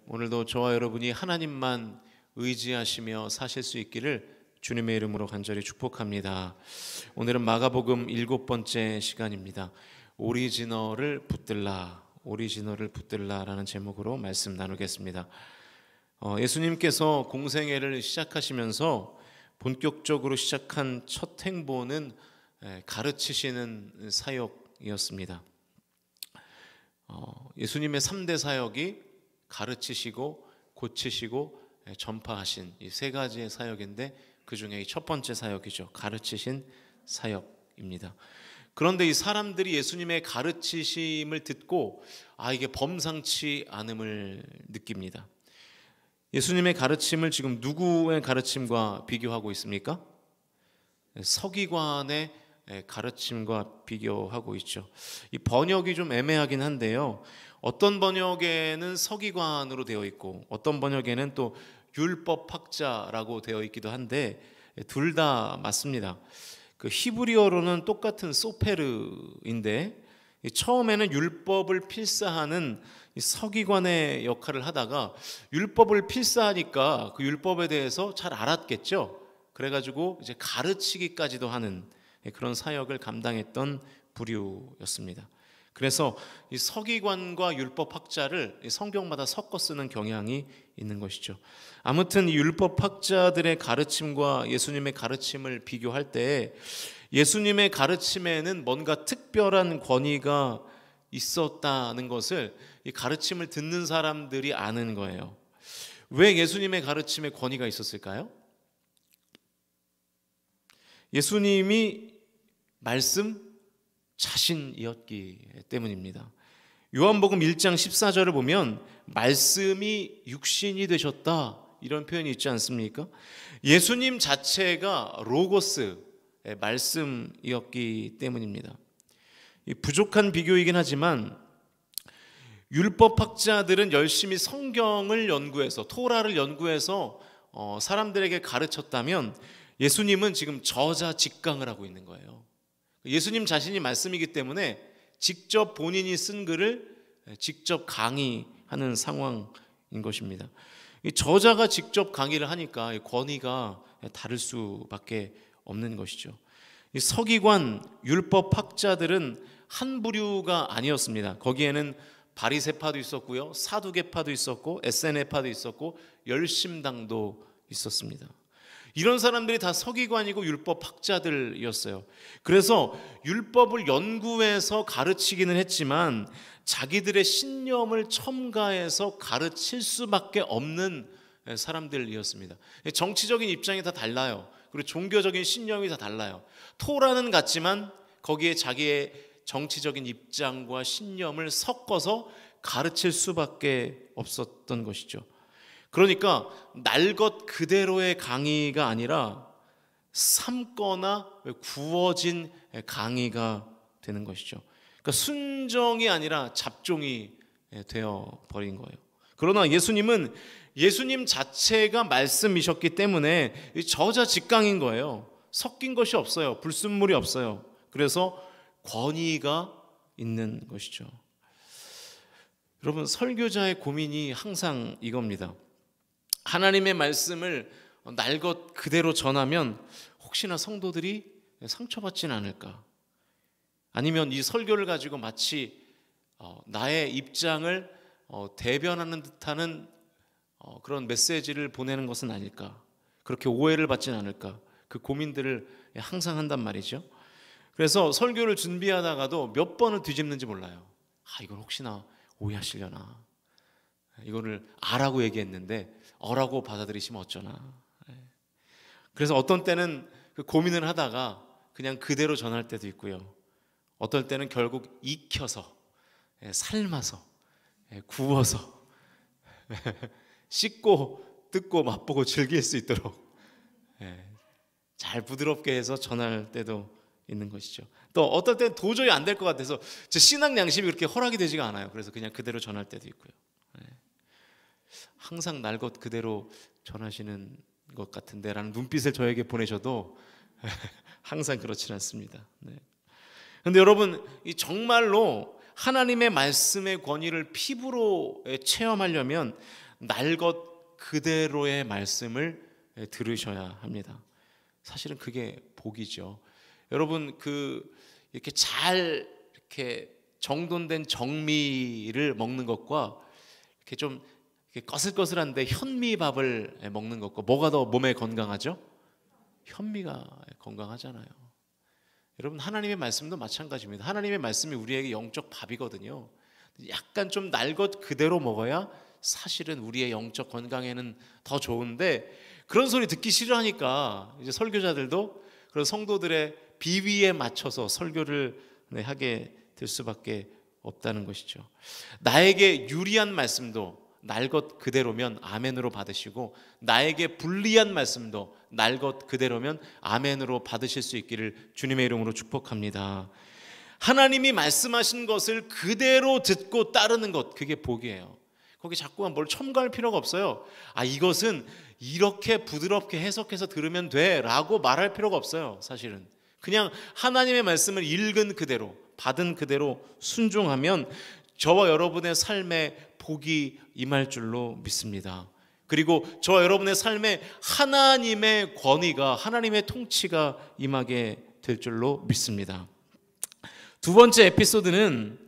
오늘도 저와 여러분이 하나님만 의지하시며 사실 수 있기를 주님의 이름으로 간절히 축복합니다. 오늘은 마가복음 7번째 시간입니다. 오리지널을 붙들라라는 제목으로 말씀 나누겠습니다. 예수님께서 공생애를 시작하시면서 본격적으로 시작한 첫 행보는 가르치시는 사역이었습니다. 예수님의 3대 사역이 가르치시고 고치시고 전파하신 이 세 가지의 사역인데 그 중에 이 첫 번째 사역이죠. 가르치신 사역입니다. 그런데 이 사람들이 예수님의 가르치심을 듣고 이게 범상치 않음을 느낍니다. 예수님의 가르침을 지금 누구의 가르침과 비교하고 있습니까? 서기관의 가르침과 비교하고 있죠. 이 번역이 좀 애매하긴 한데요. 어떤 번역에는 서기관으로 되어 있고 어떤 번역에는 또 율법학자라고 되어 있기도 한데 둘 다 맞습니다. 그 히브리어로는 똑같은 소페르인데 처음에는 율법을 필사하는 서기관의 역할을 하다가 율법을 필사하니까 그 율법에 대해서 잘 알았겠죠. 그래가지고 이제 가르치기까지도 하는 그런 사역을 감당했던 부류였습니다. 그래서 이 서기관과 율법학자를 성경마다 섞어 쓰는 경향이 있는 것이죠. 아무튼 이 율법학자들의 가르침과 예수님의 가르침을 비교할 때 예수님의 가르침에는 뭔가 특별한 권위가 있었다는 것을 이 가르침을 듣는 사람들이 아는 거예요. 왜 예수님의 가르침에 권위가 있었을까요? 예수님이 말씀 자신이었기 때문입니다. 요한복음 1장 14절을 보면 말씀이 육신이 되셨다 이런 표현이 있지 않습니까? 예수님 자체가 로고스 말씀이었기 때문입니다. 부족한 비교이긴 하지만 율법학자들은 열심히 성경을 연구해서 토라를 연구해서 사람들에게 가르쳤다면 예수님은 지금 저자직강을 하고 있는 거예요. 예수님 자신이 말씀이기 때문에 직접 본인이 쓴 글을 직접 강의하는 상황인 것입니다. 이 저자가 직접 강의를 하니까 권위가 다를 수밖에 없는 것이죠. 이 서기관 율법학자들은 한 부류가 아니었습니다. 거기에는 바리새파도 있었고요, 사두개파도 있었고 에세네파도 있었고 열심당도 있었습니다. 이런 사람들이 다 서기관이고 율법학자들이었어요. 그래서 율법을 연구해서 가르치기는 했지만 자기들의 신념을 첨가해서 가르칠 수밖에 없는 사람들이었습니다. 정치적인 입장이 다 달라요. 그리고 종교적인 신념이 다 달라요. 토라는 같지만 거기에 자기의 정치적인 입장과 신념을 섞어서 가르칠 수밖에 없었던 것이죠. 그러니까 날 것 그대로의 강의가 아니라 삶거나 구워진 강의가 되는 것이죠. 그러니까 순정이 아니라 잡종이 되어버린 거예요. 그러나 예수님은 예수님 자체가 말씀이셨기 때문에 저자직강인 거예요. 섞인 것이 없어요. 불순물이 없어요. 그래서 권위가 있는 것이죠. 여러분, 설교자의 고민이 항상 이겁니다. 하나님의 말씀을 날 것 그대로 전하면 혹시나 성도들이 상처받지는 않을까? 아니면 이 설교를 가지고 마치 나의 입장을 대변하는 듯하는 그런 메시지를 보내는 것은 아닐까? 그렇게 오해를 받지는 않을까? 그 고민들을 항상 한단 말이죠. 그래서 설교를 준비하다가도 몇 번을 뒤집는지 몰라요. 이걸 혹시나 오해하시려나? 이거를 아라고 얘기했는데 어라고 받아들이시면 어쩌나. 그래서 어떤 때는 그 고민을 하다가 그냥 그대로 전할 때도 있고요. 어떨 때는 결국 익혀서 삶아서 구워서 씻고 뜯고 맛보고 즐길 수 있도록 잘 부드럽게 해서 전할 때도 있는 것이죠. 또 어떨 때는 도저히 안 될 것 같아서 제 신앙 양심이 그렇게 허락이 되지가 않아요. 그래서 그냥 그대로 전할 때도 있고요. 항상 날 것 그대로 전하시는 것 같은데 라는 눈빛을 저에게 보내셔도 항상 그렇지는 않습니다. 그런데 여러분, 이 정말로 하나님의 말씀의 권위를 피부로 체험하려면 날 것 그대로의 말씀을 들으셔야 합니다. 사실은 그게 복이죠. 여러분 이렇게 잘 이렇게 정돈된 정미를 먹는 것과 이렇게 좀 이렇게 거슬거슬한데 현미밥을 먹는 것과 뭐가 더 몸에 건강하죠? 현미가 건강하잖아요. 여러분 하나님의 말씀도 마찬가지입니다. 하나님의 말씀이 우리에게 영적 밥이거든요. 약간 좀 날 것 그대로 먹어야 사실은 우리의 영적 건강에는 더 좋은데, 그런 소리 듣기 싫어하니까 이제 설교자들도 그런 성도들의 비위에 맞춰서 설교를 하게 될 수밖에 없다는 것이죠. 나에게 유리한 말씀도 날 것 그대로면 아멘으로 받으시고, 나에게 불리한 말씀도 날 것 그대로면 아멘으로 받으실 수 있기를 주님의 이름으로 축복합니다. 하나님이 말씀하신 것을 그대로 듣고 따르는 것, 그게 복이에요. 거기 자꾸만 뭘 첨가할 필요가 없어요. 이것은 이렇게 부드럽게 해석해서 들으면 돼 라고 말할 필요가 없어요. 사실은 그냥 하나님의 말씀을 읽은 그대로, 받은 그대로 순종하면 저와 여러분의 삶에 복이 임할 줄로 믿습니다. 그리고 저와 여러분의 삶에 하나님의 권위가, 하나님의 통치가 임하게 될 줄로 믿습니다. 두 번째 에피소드는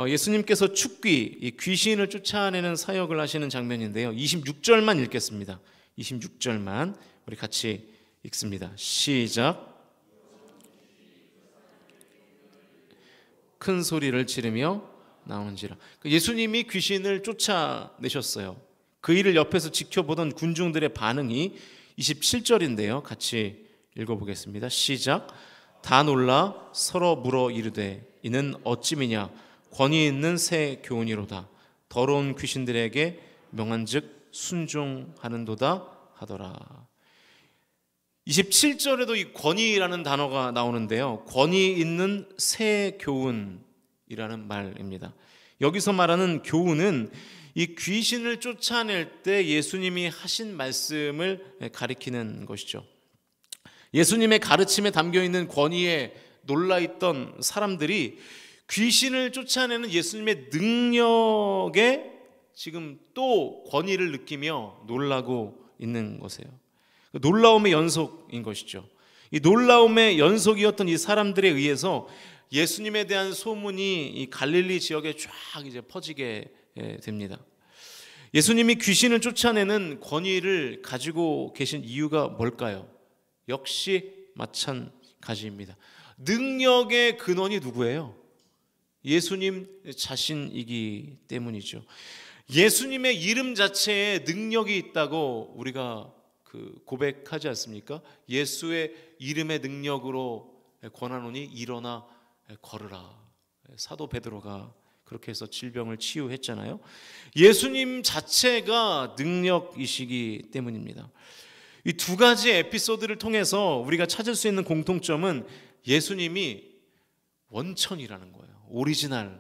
예수님께서 축귀, 이 귀신을 쫓아내는 사역을 하시는 장면인데요. 26절만 읽겠습니다. 26절만 우리 같이 읽습니다. 시작. 큰 소리를 지르며 나오는지라. 예수님이 귀신을 쫓아내셨어요. 그 일을 옆에서 지켜보던 군중들의 반응이 27절인데요. 같이 읽어보겠습니다. 시작. 다 놀라 서로 물어 이르되 이는 어찌미냐, 권위 있는 새 교훈이로다. 더러운 귀신들에게 명한즉 순종하는도다 하더라. 27절에도 이 권위라는 단어가 나오는데요. 권위 있는 새 교훈이라는 말입니다. 여기서 말하는 교훈은 이 귀신을 쫓아낼 때 예수님이 하신 말씀을 가리키는 것이죠. 예수님의 가르침에 담겨있는 권위에 놀라있던 사람들이 귀신을 쫓아내는 예수님의 능력에 지금 또 권위를 느끼며 놀라고 있는 것이에요. 놀라움의 연속인 것이죠. 이 놀라움의 연속이었던 이 사람들에 의해서 예수님에 대한 소문이 이 갈릴리 지역에 쫙 이제 퍼지게 됩니다. 예수님이 귀신을 쫓아내는 권위를 가지고 계신 이유가 뭘까요? 역시 마찬가지입니다. 능력의 근원이 누구예요? 예수님 자신이기 때문이죠. 예수님의 이름 자체에 능력이 있다고 우리가 고백하지 않습니까? 예수의 이름의 능력으로 권하노니 일어나 걸으라. 사도 베드로가 그렇게 해서 질병을 치유했잖아요. 예수님 자체가 능력이시기 때문입니다. 이 두 가지 에피소드를 통해서 우리가 찾을 수 있는 공통점은 예수님이 원천이라는 거예요. 오리지널이라는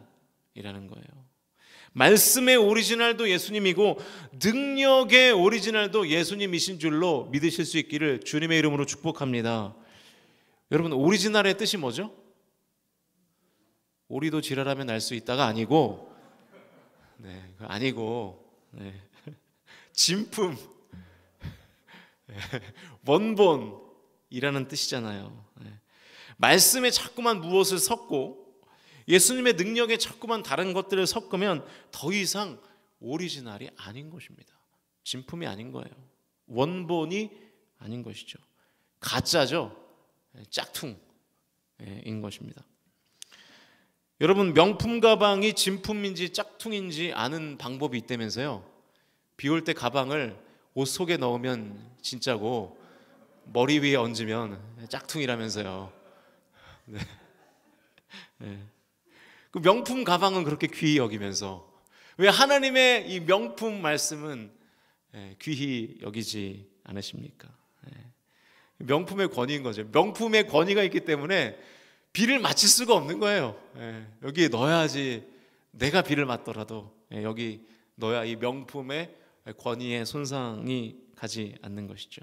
거예요. 말씀의 오리지널도 예수님이고 능력의 오리지널도 예수님이신 줄로 믿으실 수 있기를 주님의 이름으로 축복합니다. 여러분, 오리지널의 뜻이 뭐죠? 오리도 지랄하면 날 수 있다가 아니고, 진품, 원본이라는 뜻이잖아요. 말씀에 자꾸만 무엇을 섞고 예수님의 능력에 자꾸만 다른 것들을 섞으면 더 이상 오리지널이 아닌 것입니다. 진품이 아닌 거예요. 원본이 아닌 것이죠. 가짜죠. 짝퉁인 것입니다. 여러분, 명품 가방이 진품인지 짝퉁인지 아는 방법이 있다면서요. 비 올 때 가방을 옷 속에 넣으면 진짜고 머리 위에 얹으면 짝퉁이라면서요. 네. 그 명품 가방은 그렇게 귀히 여기면서 왜 하나님의 이 명품 말씀은 귀히 여기지 않으십니까? 명품의 권위인 거죠. 명품의 권위가 있기 때문에 비를 맞힐 수가 없는 거예요. 여기에 넣어야지, 내가 비를 맞더라도 여기 넣어야 이 명품의 권위에 손상이 가지 않는 것이죠.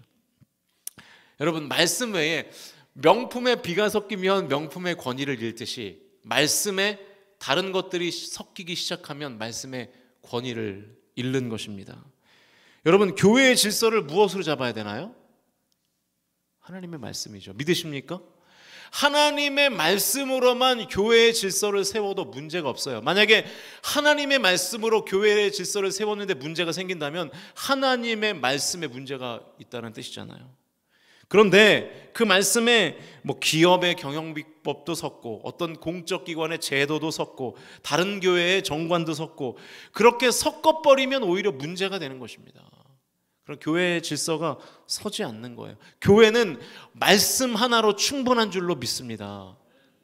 여러분, 말씀 외에 명품에 비가 섞이면 명품의 권위를 잃듯이 말씀에 다른 것들이 섞이기 시작하면 말씀의 권위를 잃는 것입니다. 여러분, 교회의 질서를 무엇으로 잡아야 되나요? 하나님의 말씀이죠. 믿으십니까? 하나님의 말씀으로만 교회의 질서를 세워도 문제가 없어요. 만약에 하나님의 말씀으로 교회의 질서를 세웠는데 문제가 생긴다면 하나님의 말씀에 문제가 있다는 뜻이잖아요. 그런데 그 말씀에 뭐 기업의 경영비법도 섰고 어떤 공적 기관의 제도도 섰고 다른 교회의 정관도 섰고 그렇게 섞어버리면 오히려 문제가 되는 것입니다. 그럼 교회의 질서가 서지 않는 거예요. 교회는 말씀 하나로 충분한 줄로 믿습니다.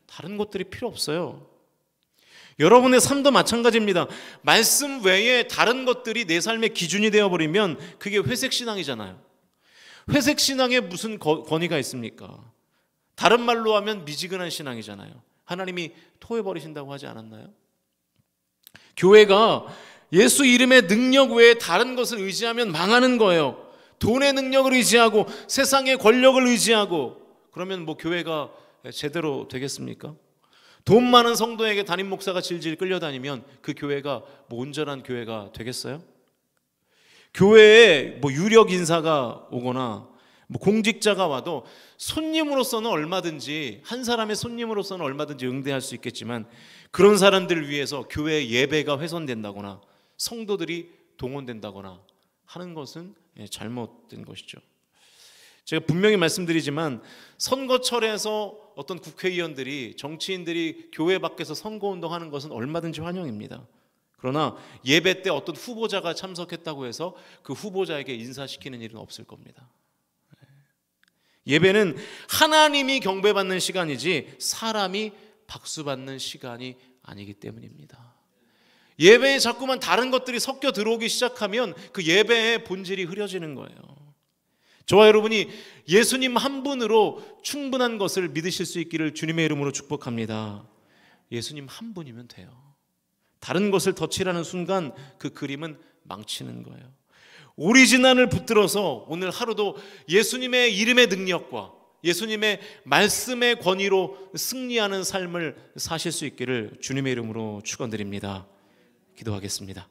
다른 것들이 필요 없어요. 여러분의 삶도 마찬가지입니다. 말씀 외에 다른 것들이 내 삶의 기준이 되어버리면 그게 회색신앙이잖아요. 회색신앙에 무슨 권위가 있습니까? 다른 말로 하면 미지근한 신앙이잖아요. 하나님이 토해버리신다고 하지 않았나요? 교회가 예수 이름의 능력 외에 다른 것을 의지하면 망하는 거예요. 돈의 능력을 의지하고 세상의 권력을 의지하고 그러면 뭐 교회가 제대로 되겠습니까? 돈 많은 성도에게 담임 목사가 질질 끌려다니면 그 교회가 뭐 온전한 교회가 되겠어요? 교회에 뭐 유력 인사가 오거나 뭐 공직자가 와도 손님으로서는 얼마든지 한 사람의 손님으로서는 얼마든지 응대할 수 있겠지만 그런 사람들을 위해서 교회의 예배가 훼손된다거나 성도들이 동원된다거나 하는 것은 잘못된 것이죠. 제가 분명히 말씀드리지만 선거철에서 어떤 국회의원들이 정치인들이 교회 밖에서 선거운동하는 것은 얼마든지 환영입니다. 그러나 예배 때 어떤 후보자가 참석했다고 해서 그 후보자에게 인사시키는 일은 없을 겁니다. 예배는 하나님이 경배받는 시간이지 사람이 박수받는 시간이 아니기 때문입니다. 예배에 자꾸만 다른 것들이 섞여 들어오기 시작하면 그 예배의 본질이 흐려지는 거예요. 저와 여러분이 예수님 한 분으로 충분한 것을 믿으실 수 있기를 주님의 이름으로 축복합니다. 예수님 한 분이면 돼요. 다른 것을 덧칠하는 순간 그 그림은 망치는 거예요. 오리지널을 붙들어서 오늘 하루도 예수님의 이름의 능력과 예수님의 말씀의 권위로 승리하는 삶을 사실 수 있기를 주님의 이름으로 축원드립니다. 기도하겠습니다.